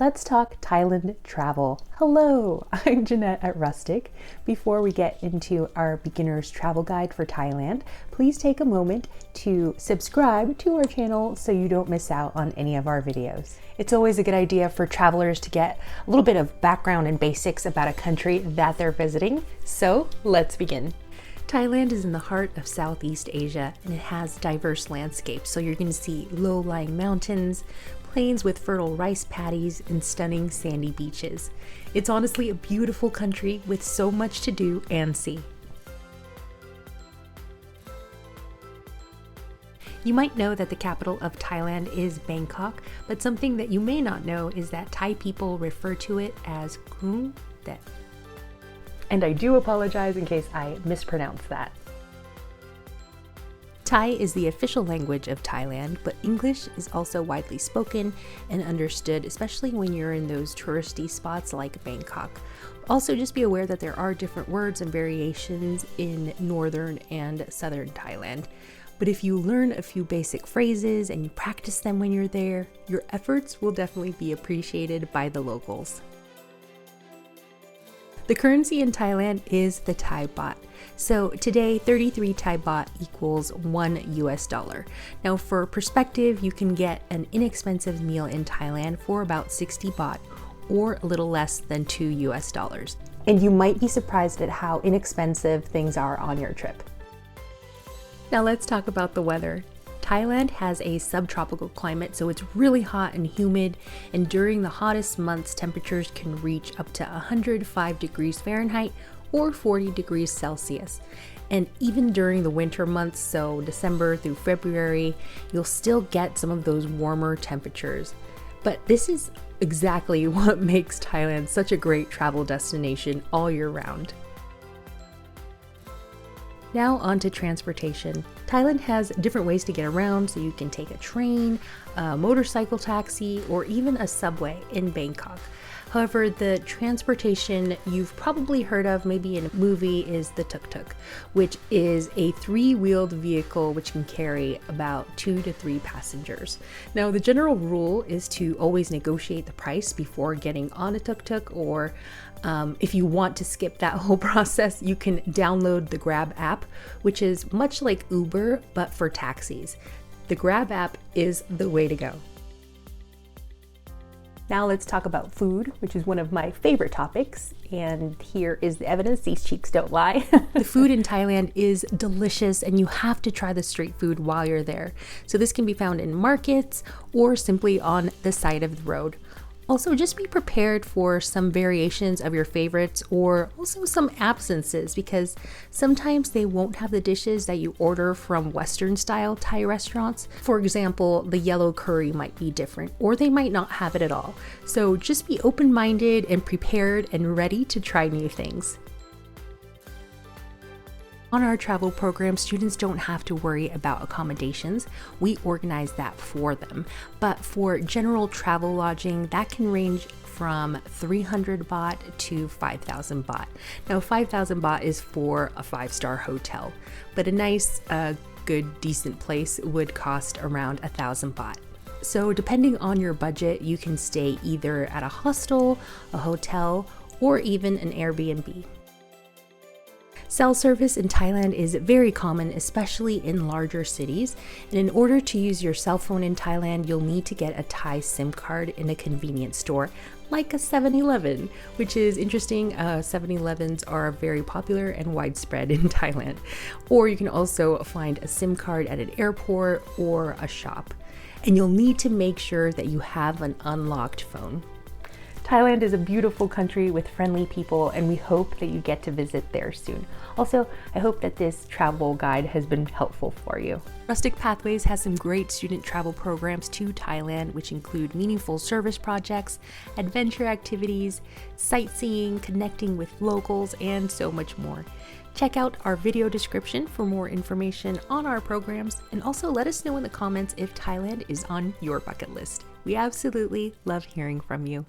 let's talk Thailand travel. Hello, I'm Jeanette at Rustic. Before we get into our beginner's travel guide for Thailand, please take a moment to subscribe to our channel so you don't miss out on any of our videos. It's always a good idea for travelers to get a little bit of background and basics about a country that they're visiting. So let's begin. Thailand is in the heart of Southeast Asia and it has diverse landscapes. So you're going to see low-lying mountains, plains with fertile rice paddies, and stunning sandy beaches. It's honestly a beautiful country with so much to do and see. You might know that the capital of Thailand is Bangkok, but something that you may not know is that Thai people refer to it as Krung Thep. And I do apologize in case I mispronounced that. Thai is the official language of Thailand, but English is also widely spoken and understood, especially when you're in those touristy spots like Bangkok. Also, just be aware that there are different words and variations in northern and southern Thailand. But if you learn a few basic phrases and you practice them when you're there, your efforts will definitely be appreciated by the locals. The currency in Thailand is the Thai baht. So today, 33 Thai baht equals $1 US. Now for perspective, you can get an inexpensive meal in Thailand for about 60 baht or a little less than $2 US. And you might be surprised at how inexpensive things are on your trip. Now let's talk about the weather. Thailand has a subtropical climate, so it's really hot and humid, and during the hottest months, temperatures can reach up to 105 degrees Fahrenheit or 40 degrees Celsius. And even during the winter months, so December through February, you'll still get some of those warmer temperatures. But this is exactly what makes Thailand such a great travel destination all year round. Now on to transportation. Thailand has different ways to get around, so you can take a train, a motorcycle taxi, or even a subway in Bangkok. However, the transportation you've probably heard of maybe in a movie is the tuk-tuk, which is a three-wheeled vehicle which can carry about 2 to 3 passengers. Now, the general rule is to always negotiate the price before getting on a tuk-tuk, or if you want to skip that whole process, you can download the Grab app, which is much like Uber, but for taxis. The Grab app is the way to go. Now let's talk about food, which is one of my favorite topics. And here is the evidence, these cheeks don't lie. The food in Thailand is delicious and you have to try the street food while you're there. So this can be found in markets or simply on the side of the road. Also, just be prepared for some variations of your favorites or also some absences, because sometimes they won't have the dishes that you order from Western style Thai restaurants. For example, the yellow curry might be different or they might not have it at all. So just be open-minded and prepared and ready to try new things. On our travel program, students don't have to worry about accommodations. We organize that for them. But for general travel lodging, that can range from 300 baht to 5,000 baht. Now, 5,000 baht is for a 5-star hotel, but a nice, good, decent place would cost around 1,000 baht. So depending on your budget, you can stay either at a hostel, a hotel, or even an Airbnb. Cell service in Thailand is very common, especially in larger cities. And in order to use your cell phone in Thailand, you'll need to get a Thai SIM card in a convenience store, like a 7-Eleven, which is interesting. 7-Elevens are very popular and widespread in Thailand. Or you can also find a SIM card at an airport or a shop. And you'll need to make sure that you have an unlocked phone. Thailand is a beautiful country with friendly people, and we hope that you get to visit there soon. Also, I hope that this travel guide has been helpful for you. Rustic Pathways has some great student travel programs to Thailand, which include meaningful service projects, adventure activities, sightseeing, connecting with locals, and so much more. Check out our video description for more information on our programs, and also let us know in the comments if Thailand is on your bucket list. We absolutely love hearing from you.